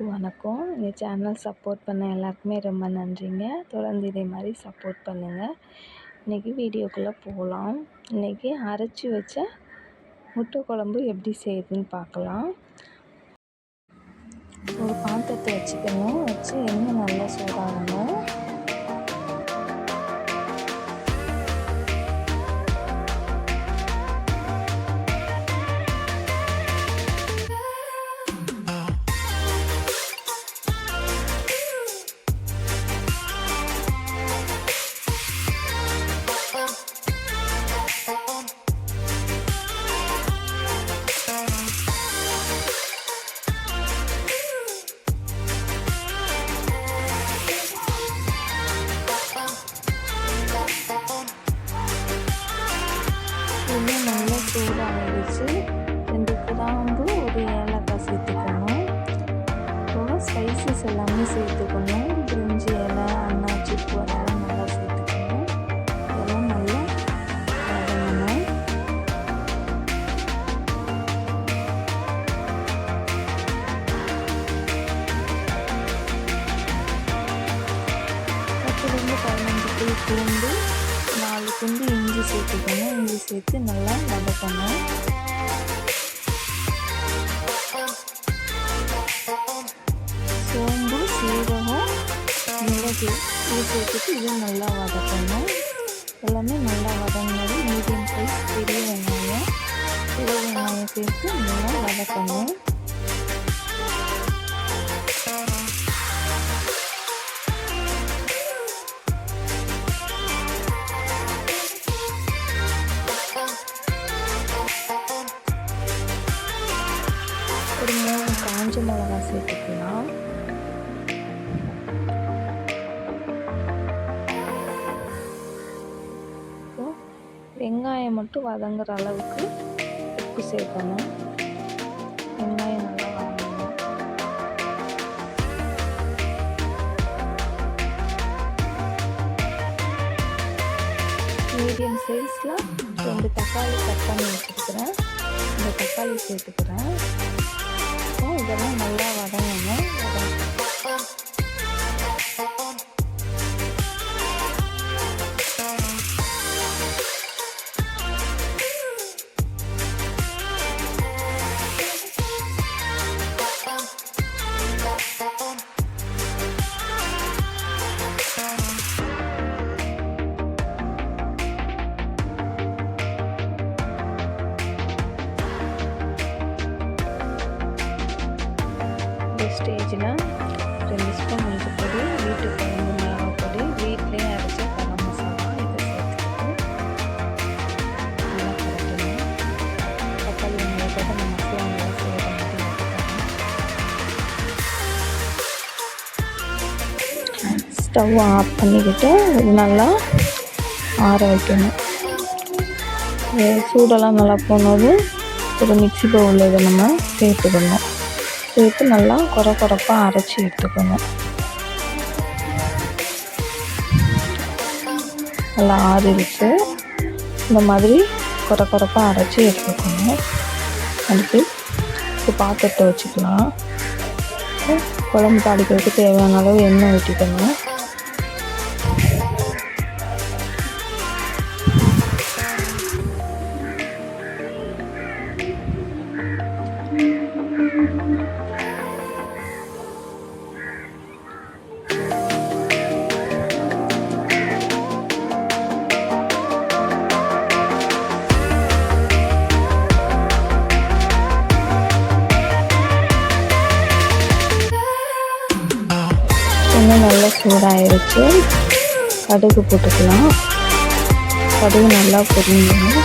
எல்லாருக்கும் வணக்கம். எங்கள் சேனல் சப்போர்ட் பண்ண எல்லாருக்குமே ரொம்ப நன்றிங்க. தொடர்ந்து இதே மாதிரி சப்போர்ட் பண்ணுங்கள். இன்றைக்கி வீடியோக்குள்ளே போகலாம். இன்றைக்கி அரைச்சி வச்ச முட்டை குழம்பு எப்படி செய்யுதுன்னு பார்க்கலாம். ஒரு பாத்திரத்தை வச்சுக்கணும். வச்சு எண்ணெய் நல்லா சூடாகணும். இன்னும் நல்லா சூடாகிடுச்சு. 2 கிராம்பு, ஒரு ஏலக்காய் சேர்த்துக்கணும். அப்புறம் ஸ்பைசஸ் எல்லாமே சேர்த்துக்கணும். பிரிஞ்சி இலை, அன்னாச்சி பூ அதெல்லாம் நல்லா சேர்த்துக்கணும். இதெல்லாம் நல்லா வதங்கணும். பத்துலேருந்து 15 பூ பூண்டு, 4 துண்டு இஞ்சி சேர்த்துக்கணும். இஞ்சி சேர்த்து நல்லா வதக்கணும். சோம்பு, சீரகம், மிளகு இது சேர்த்துட்டு இது நல்லா வதக்கணும். எல்லாமே நல்லா வதங்கினது. மீடியம் சைஸ் பெரிய வெங்காயம் சேர்த்து நல்லா வதக்கணும். ஒரு 3 காஞ்ச மிளகாய் சேர்த்துக்கலாம். வெங்காயம் மட்டும் வதங்குற அளவுக்கு உப்பு சேர்க்கணும். வெங்காயம் நல்லா வதங்கணும். மீடியம் சைஸில் 2 தக்காளி கட் பண்ணி வச்சுருக்கிறேன். இந்த தக்காளி சேர்த்துக்கிறேன். இதெல்லாம் நல்லா வதங்கணும். ஸ்டேஜில் 2 ஸ்பூன் மஞ்சள் பொடி, வீட்டு குழம்பு மிளகாய் பொடி, வீட்டிலே அரைச்ச கரம் மசாலா இதை சேர்த்துக்கிட்டு நல்லா கரைக்கணும். தக்காளி வெங்காயத்தோட அந்த மசாலா நல்லா செய்கிற மாதிரி எடுத்துக்கணும். ஸ்டவ் ஆஃப் பண்ணிக்கிட்டு நல்லா ஆற வைக்கணும். சூடெல்லாம் நல்லா போனது ஒரு மிக்ஸி பவுலில் இதை நம்ம சேர்த்துக்கணும். சேர்த்து நல்லா கொரப்பாக அரைச்சி எடுத்துக்கணும். நல்லா ஆறிடுச்சு. இந்த மாதிரி கொரப்பாக அரைச்சி எடுத்துக்கணும். அதுக்கு ஒரு பாத்திரத்தை வச்சுக்கலாம். குழம்பு தாளிக்கிறதுக்கு தேவையான அளவு எண்ணெய் ஊற்றிக்கணும். எண்ணெய் நல்லா சூடாகிடுச்சு. கடுகு போட்டுக்கலாம். கடுகு நல்லா பொரிஞ்சிடும்.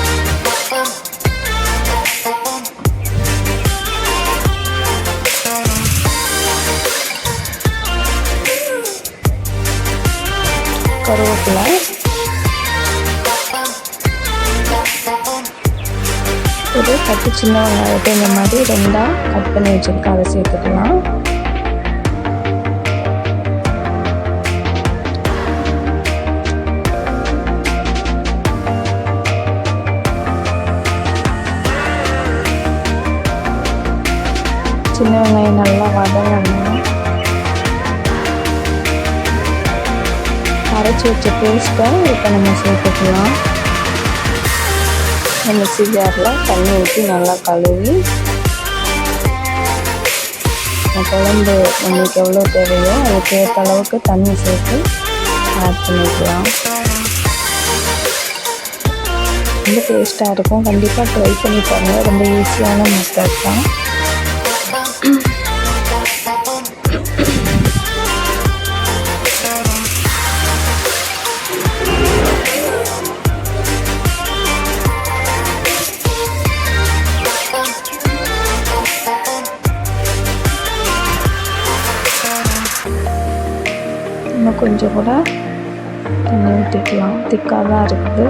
கருவேப்பிலை, ஒரு 10 சின்ன வெங்காயத்தை இந்த மாதிரி 2ஆக கட் பண்ணி வச்சுருக்கேன். அதை சேர்த்துக்கலாம். சின்ன வெங்காயம் நல்லா வதங்கணும். அரைச்சி வச்ச பேஸ்ட்டை இப்போ நம்ம சேர்த்துக்கலாம். மிக்ஸி ஜாரில் தண்ணி ஊற்றி நல்லா கழுவி குழம்பு நம்மளுக்கு எவ்வளோ தேவையோ அதுக்கு ஏற்ற அளவுக்கு தண்ணி சேர்த்து ஆட் பண்ணிக்கலாம். ரொம்ப டேஸ்ட்டாக இருக்கும். கண்டிப்பாக ட்ரை பண்ணி பாருங்கள். ரொம்ப ஈஸியான மெத்தட் தான். இன்னும் கொஞ்சம் கூட தண்ணி ஊற்றிக்கலாம். திக்காக தான் இருக்குது.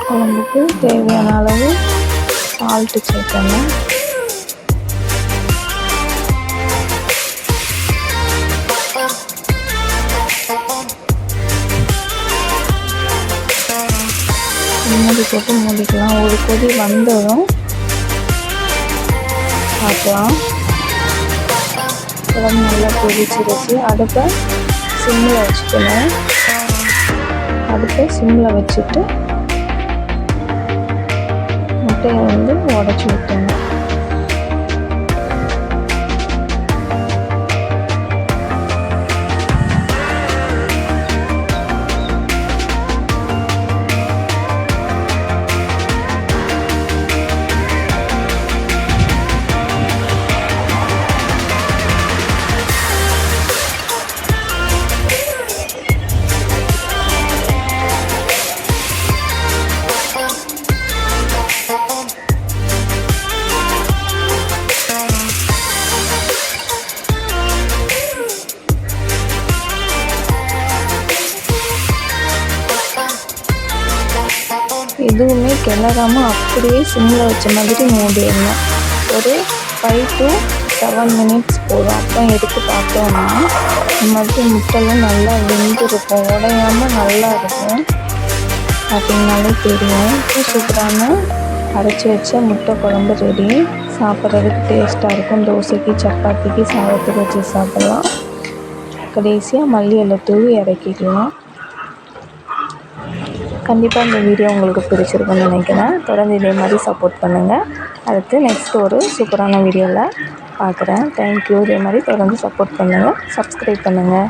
குழம்புக்கு தேவையான அளவு சால்ட்டு சேர்க்கணும். மூடி போட்டு மூடிக்கலாம். ஒரு கொதி வந்ததும் பார்க்கலாம். குழம்பு நல்லா கொதிச்சிருச்சு. அடுப்பை சிம்மில் வச்சுக்கணும். அடுப்பை சிம்மில் வச்சுட்டு முட்டையை உடச்சி ஊற்றணும். எதுவுமே கிளறாமல் அப்படியே சிம்மில் வச்ச மாதிரி மூடிடணும். ஒரு 5 to 7 minutes போதும். அப்புறம் எடுத்து பார்த்தோம்னா இந்த மாதிரி முட்டைலாம் நல்லா வெந்திருக்கும். உடையாமல் நல்லா இருக்கும். அப்படின்னாலே தெரியும். இப்போ சூப்பரான அரைச்சி வச்ச முட்டை குழம்பு ரெடி. சாப்பிட்றதுக்கு டேஸ்ட்டாக இருக்கும். தோசைக்கு, சப்பாத்திக்கு, சாதத்துக்கு வச்சு சாப்பிட்லாம். கடைசியாக மல்லி இலை தூவி இறக்கிக்கலாம். கண்டிப்பாக இந்த வீடியோ உங்களுக்கு பிடிச்சிருக்குன்னு நினைக்கிறேன். தொடர்ந்து இதே மாதிரி சப்போர்ட் பண்ணுங்கள். அடுத்து நெக்ஸ்ட் ஒரு சூப்பரான வீடியோவில் பார்க்குறேன். தேங்க்யூ. இதே மாதிரி தொடர்ந்து சப்போர்ட் பண்ணுங்கள். சப்ஸ்கிரைப் பண்ணுங்கள்.